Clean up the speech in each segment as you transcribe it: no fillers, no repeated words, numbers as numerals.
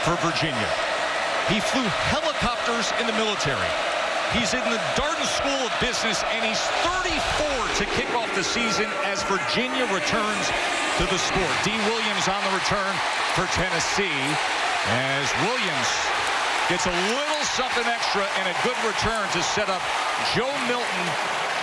for Virginia. He flew helicopters in the military. He's in the Darden School of Business, and he's 34 to kick off the season as Virginia returns to the sport. D. Williams on the return for Tennessee, as Williams gets a little something extra and a good return to set up Joe Milton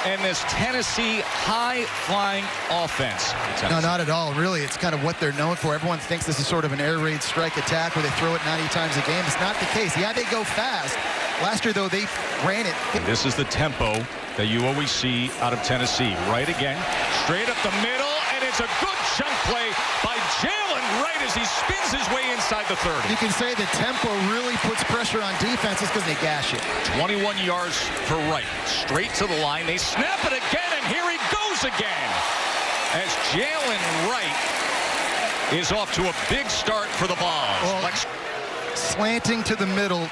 and this Tennessee high-flying offense. No, not at all. Really, it's kind of what they're known for. Everyone thinks this is sort of an air raid strike attack where they throw it 90 times a game. It's not the case. Yeah, they go fast. Last year, though, they ran it. This is the tempo that you always see out of Tennessee. Right again, straight up the middle, and it's a good chunk play by Jalen Wright as he spins his way inside the 30. You can say the tempo really puts pressure on defenses because they gash it. 21 yards for Wright. Straight to the line. They snap it again, and here he goes again. As Jalen Wright is off to a big start for the Vols. Well, slanting to the middle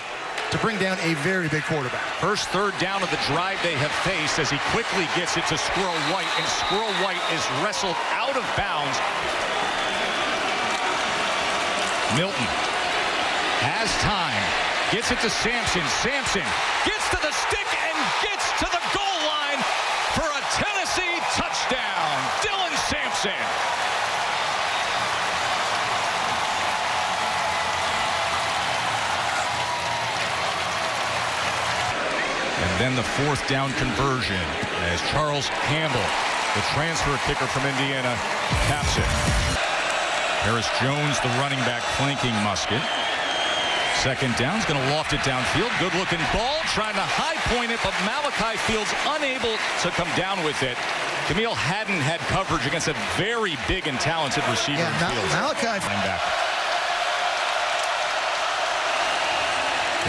to bring down a very big quarterback. First third down of the drive they have faced as he quickly gets it to Squirrel White, and Squirrel White is wrestled out of bounds. Milton has time, gets it to Sampson. Sampson gets to the stick and gets to the goal line for a Tennessee touchdown. Dylan Sampson. And then the fourth down conversion as Charles Campbell, the transfer kicker from Indiana, caps it. Harris Jones, the running back, flanking Musket. Second down, is going to loft it downfield. Good-looking ball, trying to high point it, but Malachi Fields unable to come down with it. Camille hadn't had coverage against a very big and talented receiver in Fields. Malachi.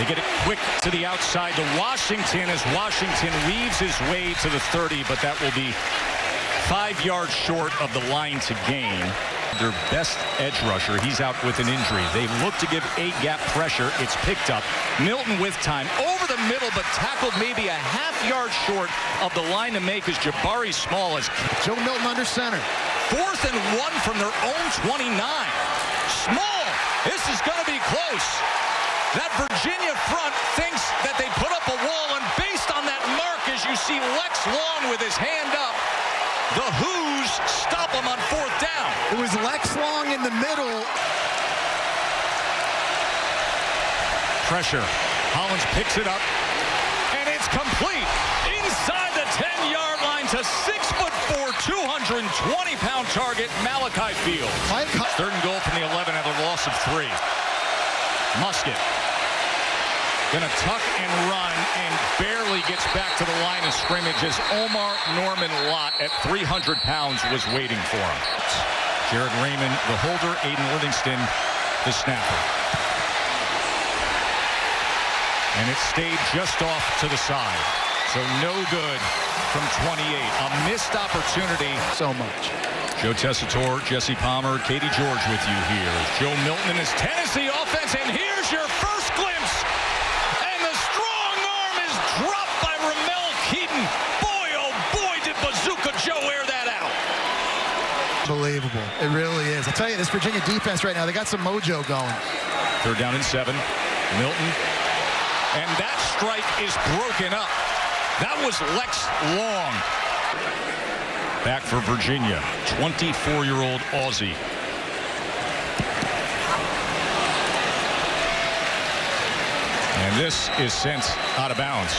They get it quick to the outside to Washington as Washington weaves his way to the 30, but that will be 5 yards short of the line to gain. Their best edge rusher, he's out with an injury. They look to give A-gap pressure. It's picked up. Milton with time over the middle, but tackled maybe a half yard short of the line to make as Jabari Small is. Joe Milton under center. 4th and 1 from their own 29. Small, this is going to be close. That Virginia front thinks that they put up a wall, and based on that mark, as you see Lex Long with his hand up, the Who's stop him on 4th down. It was Lex Long in the middle. Pressure. Hollins picks it up, and it's complete. Inside the 10-yard line to 6'4", 220-pound target, Malachi Fields. 3rd and goal from the 11 after a loss of 3. Musket gonna tuck and run and barely gets back to the line of scrimmage as Omar Norman Lott at 300 pounds was waiting for him. Jared Raymond, the holder, Aiden Livingston, the snapper. And it stayed just off to the side. So no good from 28. A missed opportunity. So much. Joe Tessitore, Jesse Palmer, Katie George with you here. Joe Milton and his Tennessee offense, and here's your first glimpse. And the strong arm is dropped by Ramel Keaton. Boy, oh boy, did Bazooka Joe air that out. Unbelievable. It really is. I'll tell you, this Virginia defense right now, they got some mojo going. 3rd down and 7. Milton. And that strike is broken up. That was Lex Long. Back for Virginia, 24-year-old Aussie. And this is sent out of bounds.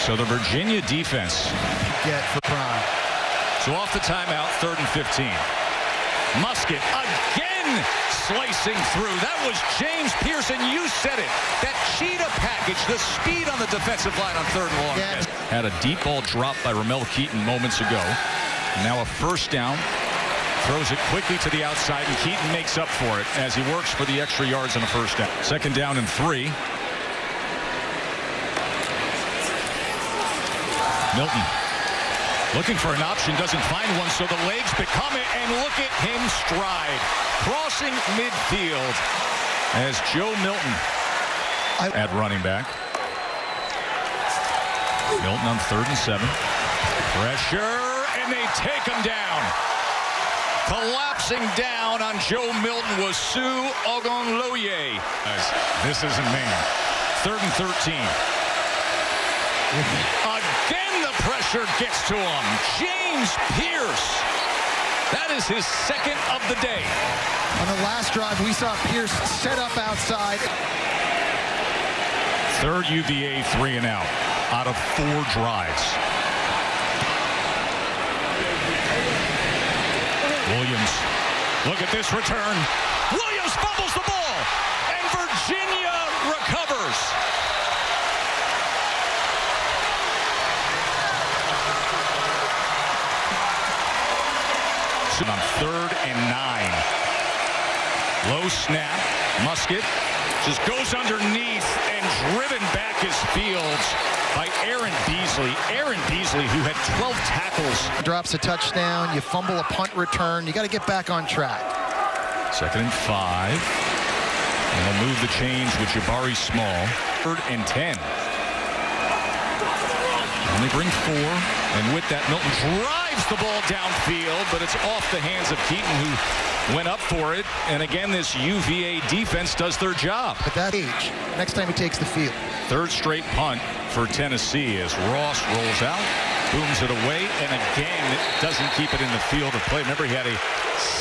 So the Virginia defense. Get for prime. So off the timeout, 3rd and 15. Musket again slicing through. That was James Pearson. You said it. That cheetah package, the speed on the defensive line on 3rd and long. Yeah. Had a deep ball dropped by Ramel Keaton moments ago. Now a first down. Throws it quickly to the outside, and Keaton makes up for it as he works for the extra yards on a first down. 2nd down and 3. Milton looking for an option, doesn't find one, so the legs become it, and look at him stride. Crossing midfield as Joe Milton at running back. Milton on 3rd and 7. Pressure, and they take him down. Collapsing down on Joe Milton was Sue Ogunloye. This isn't Maine. 3rd and 13. Again, the pressure gets to him. James Pierce. That is his second of the day. On the last drive, we saw Pierce set up outside. 3rd UVA 3-and-out out of 4 drives. Williams, look at this return. Williams fumbles the ball, and Virginia recovers. On 3rd and 9. Low snap. Musket just goes underneath and driven back his fields by Aaron Beasley. Aaron Beasley, who had 12 tackles. Drops a touchdown. You fumble a punt return. You got to get back on track. 2nd and 5. And they'll move the chains with Jabari Small. 3rd and 10. And they bring 4. And with that, Milton drives the ball downfield, but it's off the hands of Keaton, who went up for it. And again, this UVA defense does their job. At that age, next time he takes the field. 3rd straight punt for Tennessee as Ross rolls out, booms it away, and again, it doesn't keep it in the field of play. Remember, he had a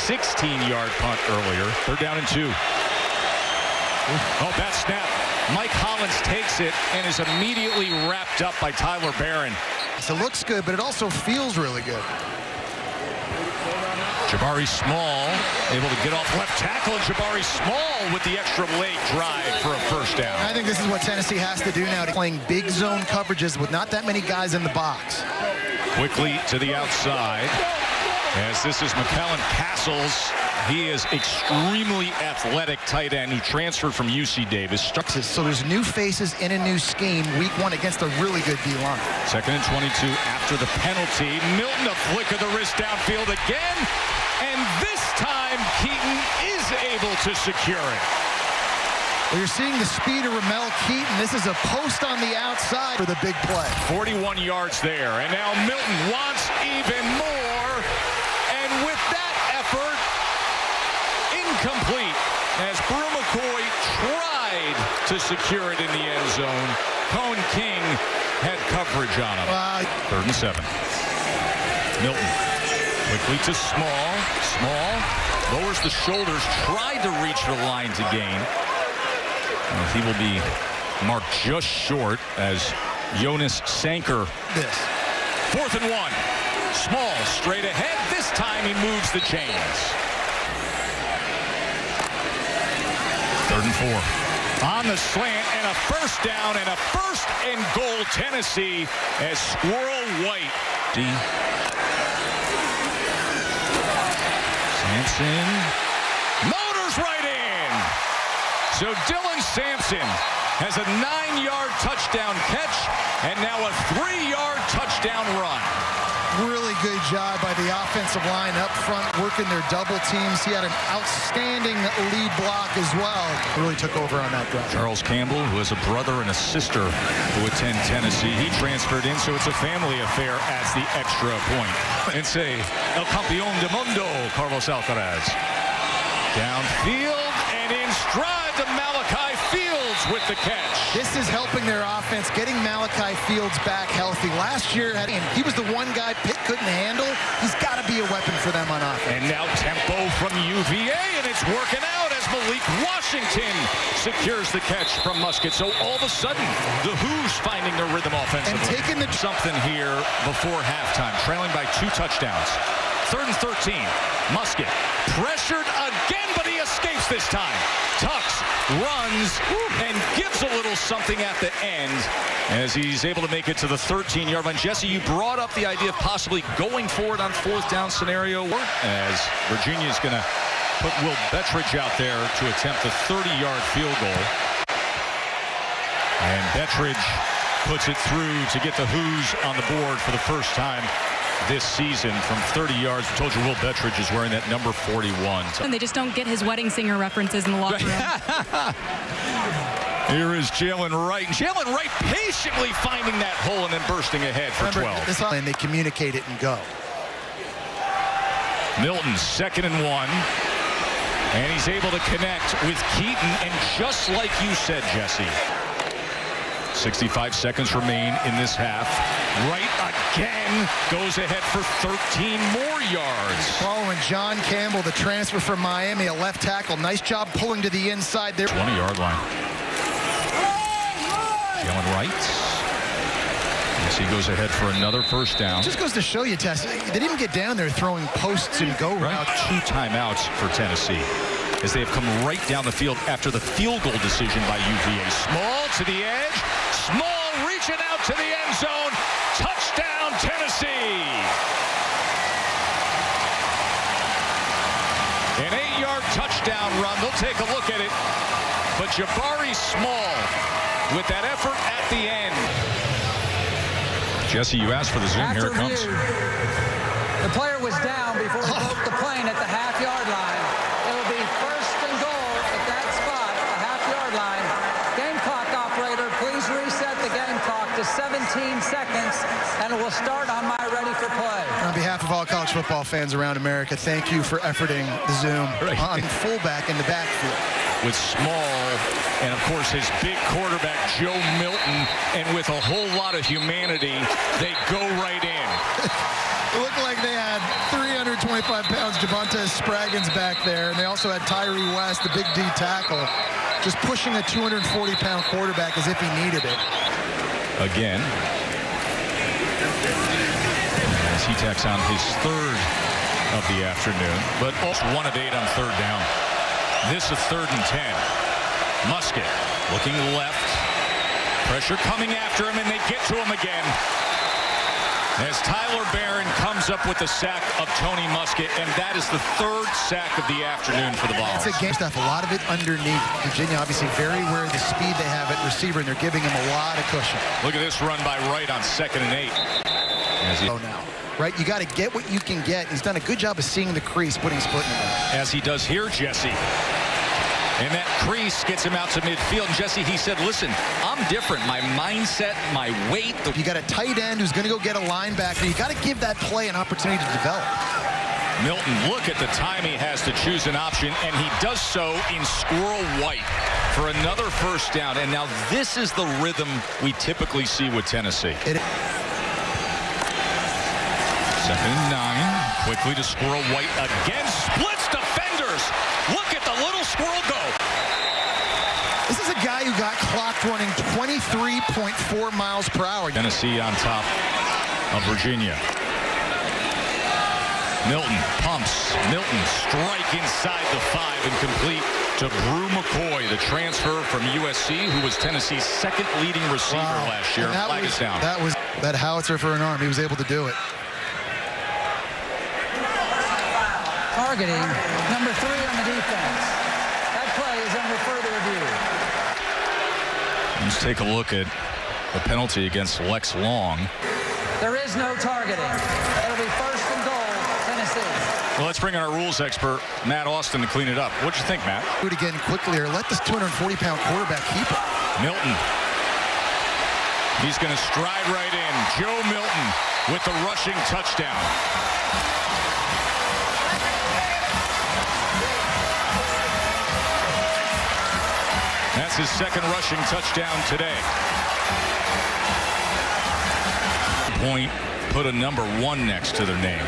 16-yard punt earlier. 3rd down and 2. Oh, bad snap. Mike Hollins takes it and is immediately wrapped up by Tyler Barron. So it looks good, but it also feels really good. Jabari Small able to get off left tackle, and Jabari Small with the extra leg drive for a 1st down. I think this is what Tennessee has to do now, playing big zone coverages with not that many guys in the box. Quickly to the outside, as this is McCallum Castles. He is extremely athletic tight end who transferred from UC Davis. So there's new faces in a new scheme week 1 against a really good D-line. 2nd and 22 after the penalty. Milton, a flick of the wrist downfield again. And this time, Keaton is able to secure it. Well, you're seeing the speed of Ramel Keaton. This is a post on the outside for the big play. 41 yards there. And now Milton wants even more. And with that effort, incomplete, as Brew McCoy tried to secure it in the end zone. Cone King had coverage on him. 3rd and 7. Milton quickly to Small. Small lowers the shoulders, tried to reach the line to gain. And he will be marked just short as Jonas Sanker. 4th and 1. Small straight ahead. This time he moves the chains. 3rd and 4. On the slant, and a 1st down, and a 1st and goal Tennessee as Squirrel White. Sampson motors right in. So Dylan Sampson has a 9-yard touchdown catch and now a 3-yard touchdown run. Really good job by the offensive line up front, working their double teams. He had an outstanding lead block as well. Really took over on that drive. Charles Campbell, who has a brother and a sister who attend Tennessee, he transferred in, so it's a family affair as the extra point. And say, El Campeón del Mundo, Carlos Alcaraz. Downfield and in stride to Malachi Fields with the catch. This is helping their offense, getting Malachi Fields back healthy. Last year, he was the one guy Pitt couldn't handle. He's got to be a weapon for them on offense. And now tempo from UVA, and it's working out as Malik Washington secures the catch from Musket. So all of a sudden, the Who's finding their rhythm offensively. And taking the something here before halftime, trailing by 2 touchdowns. 3rd and 13. Musket pressured again, but he escapes this time. Tucks, runs, and gives a little something at the end as he's able to make it to the 13-yard line. Jesse, you brought up the idea of possibly going for it on 4th down scenario as Virginia's going to put Will Bettridge out there to attempt the 30-yard field goal. And Bettridge puts it through to get the Who's on the board for the first time this season from 30 yards. I told you Will Bettridge is wearing that number 41. And they just don't get his wedding singer references in the locker room. Here is Jalen Wright. Jalen Wright patiently finding that hole and then bursting ahead for 12. And they communicate it and go. Milton, 2nd and 1. And he's able to connect with Keaton. And just like you said, Jesse, 65 seconds remain in this half. Wright again goes ahead for 13 more yards. Following John Campbell, the transfer from Miami, a left tackle. Nice job pulling to the inside there. 20-yard line. Jalen Wright. Yes, he goes ahead for another first down. Just goes to show you, Tess, they didn't get down there throwing posts and go routes. 2 timeouts for Tennessee as they have come right down the field after the field goal decision by UVA. Small to the edge. Small reaching out to the end zone. Touchdown, Tennessee. An 8-yard touchdown run. They'll take a look at it. But Jabari Small with that effort at the end. Jesse, you asked for the zoom. Here it comes. The player was down before he broke the plane at the half-yard line. It'll be 1st and goal at that spot, the half-yard line. Game clock operator, please reset the game clock to 17 seconds, and it will start on my ready for play. On behalf of all college football fans around America, thank you for efforting the zoom on fullback in the backfield. With Small and, of course, his big quarterback, Joe Milton, and with a whole lot of humanity, they go right in. It looked like they had 325 pounds Javonte Spraggins back there, and they also had Tyree West, the big D tackle, just pushing a 240-pound quarterback as if he needed it. Again, as he tacks on his 3rd of the afternoon, but also 1 of 8 on 3rd down. This is 3rd and 10. Musket looking left. Pressure coming after him, and they get to him again. As Tyler Barron comes up with the sack of Tony Musket, and that is the 3rd sack of the afternoon for the Vols. It's a game stuff, a lot of it underneath. Virginia obviously very aware of the speed they have at receiver, and they're giving him a lot of cushion. Look at this run by Wright on 2nd and 8. Oh, now. Right, you got to get what you can get. He's done a good job of seeing the crease, putting split in it. As he does here, Jesse. And that crease gets him out to midfield. And Jesse, he said, listen, I'm different. My mindset, my weight. You got a tight end who's going to go get a linebacker. You got to give that play an opportunity to develop. Milton, look at the time he has to choose an option, and he does so in squirrel white for another first down. And now this is the rhythm we typically see with Tennessee. 2nd and 9. Quickly to Squirrel White again. Splits defenders. Look at the little squirrel go. This is a guy who got clocked running 23.4 miles per hour. Tennessee on top of Virginia. Milton pumps. Milton strike inside the 5 and complete to Brew McCoy, the transfer from USC, who was Tennessee's 2nd leading receiver last year. Flag is down. That was that howitzer for an arm. He was able to do it. Targeting number 3 on the defense. That play is under further review. Let's take a look at the penalty against Lex Long. There is no targeting. It'll be 1st and goal, Tennessee. Well, let's bring in our rules expert, Matt Austin, to clean it up. What'd you think, Matt? Do it again quickly, or let this 240-pound quarterback keep it. Milton. He's going to stride right in. Joe Milton with the rushing touchdown. That's his 2nd rushing touchdown today. Point put a number 1 next to their name.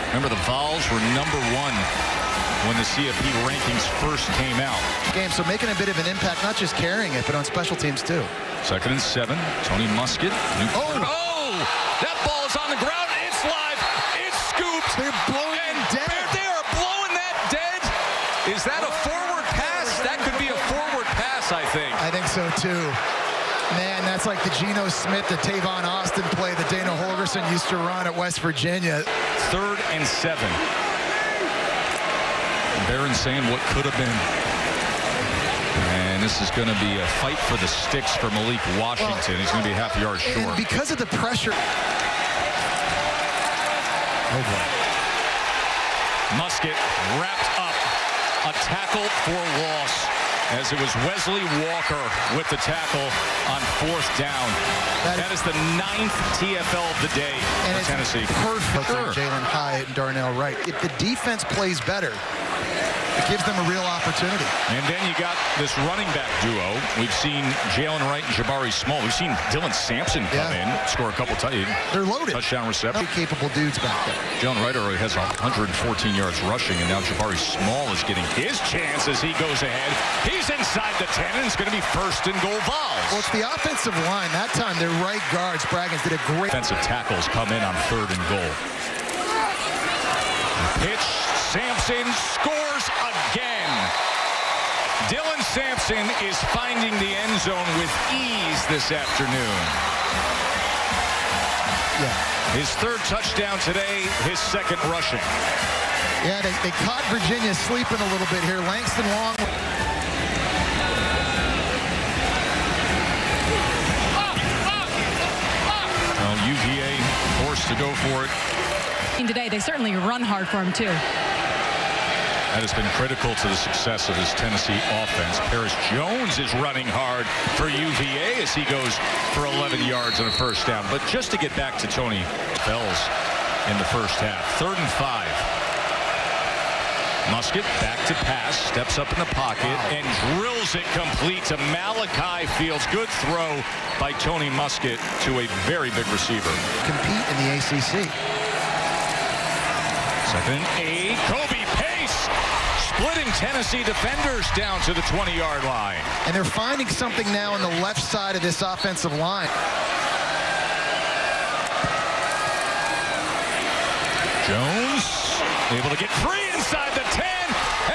Remember, the Vols were number 1 when the CFP rankings first came out. Game, so making a bit of an impact, not just carrying it, but on special teams too. 2nd and 7. Tony Musket. That ball is on the ground. It's live. It's scooped. They're blowing it dead. They are blowing that dead. Is that a forward pass? That could be a forward pass, I think. I think so too. Man, that's like the Geno Smith, the Tavon Austin play that Dana Holgerson used to run at West Virginia. 3rd and 7. Barron saying what could have been. And this is going to be a fight for the sticks for Malik Washington. He's going to be a half yard short. And because of the pressure. Oh boy. Musket wrapped up. A tackle for loss. as it was Wesley Walker with the tackle on 4th down. That is the 9th TFL of the day for Tennessee. Perfect for Jalen Hyatt and Darnell Wright. If the defense plays better, it gives them a real opportunity. And then you got this running back duo. We've seen Jalen Wright and Jabari Small. We've seen Dylan Sampson come in, score a couple They're loaded. touchdown reception. Capable dudes back there. Jalen Wright already has 114 yards rushing, and now Jabari Small is getting his chance as he goes ahead. He's inside the 10, and it's going to be 1st and goal Vols. Well, it's the offensive line. That time, their right guard, Spraggins, did a great... Defensive tackles come in on 3rd and goal. Pitch, Sampson scores again. Dylan Sampson is finding the end zone with ease this afternoon. Yeah. His 3rd touchdown today, his 2nd rushing. Yeah, they caught Virginia sleeping a little bit here. Langston Long. Well, UVA forced to go for it. Today, they certainly run hard for him, too. That has been critical to the success of this Tennessee offense. Paris Jones is running hard for UVA as he goes for 11 yards and a 1st down. But just to get back to Tony Fells in the 1st half, 3rd and 5. Musket back to pass, steps up in the pocket, and drills it complete to Malachi Fields. Good throw by Tony Musket to a very big receiver. Compete in the ACC. 2nd and 8. Kobe Pace splitting Tennessee defenders down to the 20-yard line. And they're finding something now on the left side of this offensive line. Jones able to get free inside the 10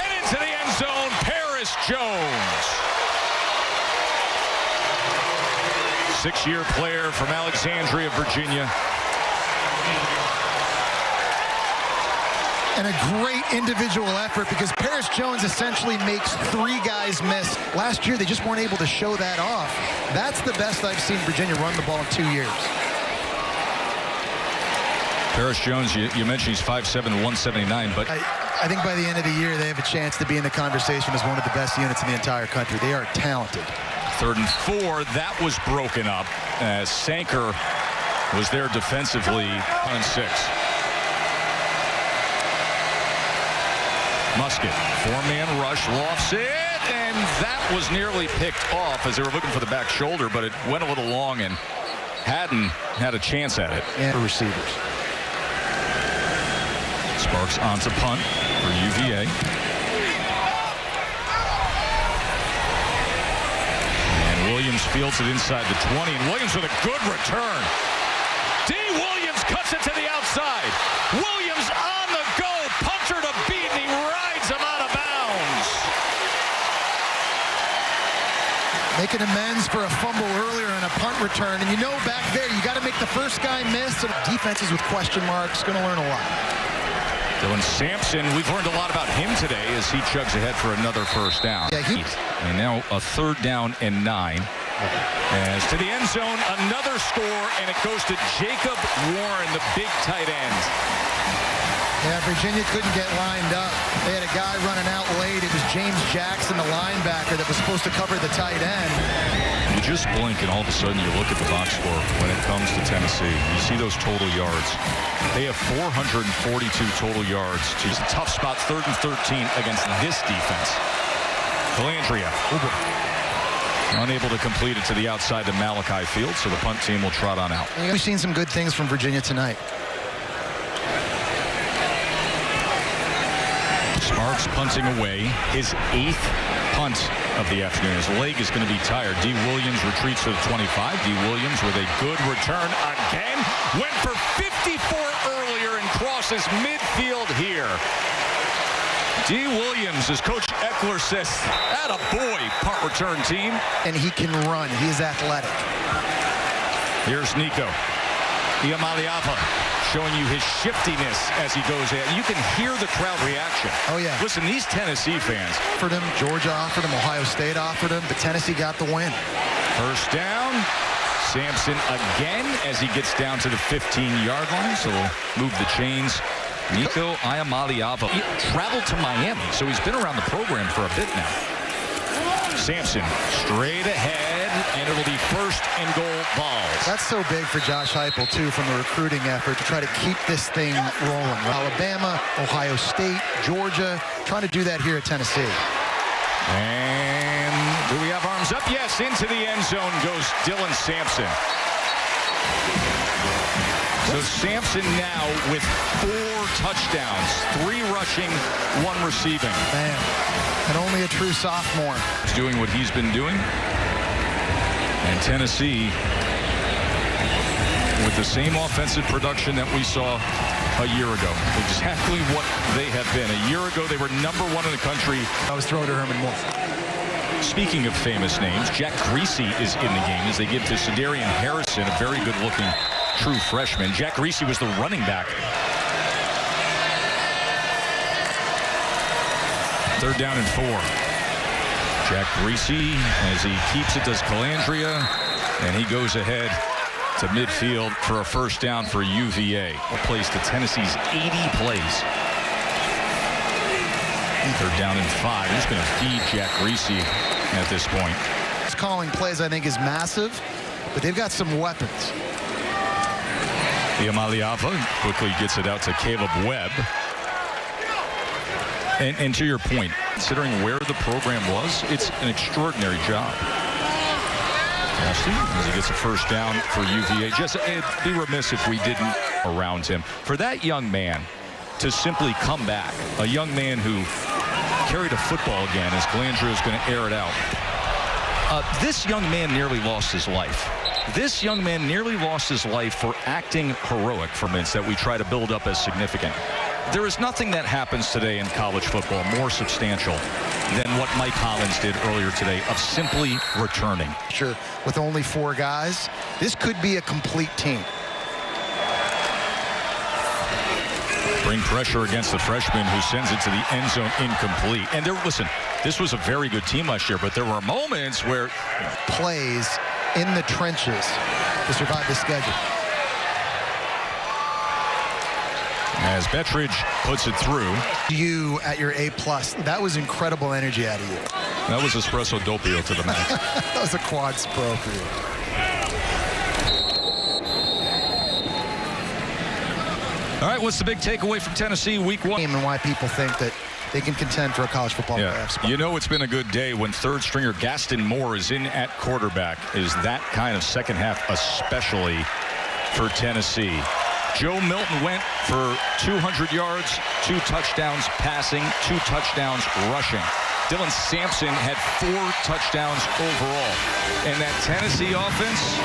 and into the end zone. Paris Jones. 6-year player from Alexandria, Virginia. And a great individual effort because Paris Jones essentially makes 3 guys miss. Last year, they just weren't able to show that off. That's the best I've seen Virginia run the ball in 2 years. Paris Jones, you mentioned he's 5'7", 179, but I think by the end of the year, they have a chance to be in the conversation as one of the best units in the entire country. They are talented. 3rd and 4, that was broken up as Sanker was there defensively on 6. Musket, 4-man rush, lofts it, and that was nearly picked off as they were looking for the back shoulder, but it went a little long and hadn't had a chance at it. And for receivers. Sparks onto punt for UVA. And Williams fields it inside the 20, and Williams with a good return. D. Williams cuts it to the outside. Williams on the go, punter to beat, and he rides him out of bounds. Making amends for a fumble earlier and a punt return. And you know back there, you got to make the first guy miss. So defenses with question marks, going to learn a lot. Dylan Sampson, we've learned a lot about him today as he chugs ahead for another 1st down. Yeah, and now a 3rd down and 9. As to the end zone, another score, and it goes to Jacob Warren, the big tight end. Yeah, Virginia couldn't get lined up. They had a guy running out late. It was James Jackson, the linebacker, that was supposed to cover the tight end. You just blink, and all of a sudden you look at the box score when it comes to Tennessee. You see those total yards. They have 442 total yards. It's a tough spot, 3rd and 13 against this defense. Calandria. Unable to complete it to the outside to Malachi Fields, so the punt team will trot on out. We've seen some good things from Virginia tonight. Sparks punting away his 8th punt of the afternoon. His leg is going to be tired. D. Williams retreats to the 25. D. Williams with a good return again. Went for 54 earlier and crosses midfield here. D. Williams, as Coach Eckler says, atta boy, punt return team. And he can run. He is athletic. Here's Nico Iamaleava showing you his shiftiness as he goes in. You can hear the crowd reaction. Oh, yeah. Listen, these Tennessee fans. Offered him, Georgia offered him, Ohio State offered him, but Tennessee got the win. 1st down. Sampson again as he gets down to the 15-yard line. So we'll move the chains. Nico Iamaleava traveled to Miami, so he's been around the program for a bit now. Sampson straight ahead, and it'll be first and goal Vols. That's so big for Josh Heupel, too, from the recruiting effort to try to keep this thing rolling. Alabama, Ohio State, Georgia, trying to do that here at Tennessee. And do we have arms up? Yes, into the end zone goes Dylan Sampson. So Sampson now with 4 touchdowns, 3 rushing, 1 receiving. Man, and only a true sophomore. He's doing what he's been doing. And Tennessee with the same offensive production that we saw a year ago. Exactly what they have been. A year ago, they were #1 in the country. I was throwing to Herman Moore. Speaking of famous names, Jack Greasy is in the game as they give to Sedarian Harrison, a very good-looking true freshman. Jack Greasy was the running back. 3rd down and 4. Jack Greasy, as he keeps it, does Calandria, and he goes ahead to midfield for a first down for UVA. Plays to Tennessee's 80 plays. 3rd down and 5. He's going to feed Jack Greasy at this point. His calling plays, I think, is massive, but they've got some weapons. Iamaleava quickly gets it out to Caleb Webb. And to your point, considering where the program was, it's an extraordinary job. As he gets a first down for UVA. Just it'd be remiss if we didn't around him. For that young man to simply come back, a young man who carried a football again as Calandria is going to air it out. This young man nearly lost his life. This young man nearly lost his life for acting heroic for minutes that we try to build up as significant. There is nothing that happens today in college football more substantial than what Mike Hollins did earlier today of simply returning. Sure, with only 4 guys, this could be a complete team. Bring pressure against the freshman who sends it to the end zone incomplete. And listen, this was a very good team last year, but there were moments where plays in the trenches to survive the schedule. As Bettridge puts it through. You at your A+, that was incredible energy out of you. That was espresso doppio to the max. That was a quad pro for you. All right, what's the big takeaway from Tennessee week 1? And why people think that they can contend for a college football playoff spot. You know it's been a good day when 3rd stringer Gaston Moore is in at quarterback. Is that kind of second half especially for Tennessee. Joe Milton went for 200 yards, 2 touchdowns passing, 2 touchdowns rushing. Dylan Sampson had 4 touchdowns overall. And that Tennessee offense,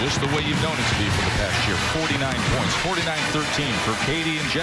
just the way you've known it to be for the past year, 49 points, 49-13 for Katie and Jeff.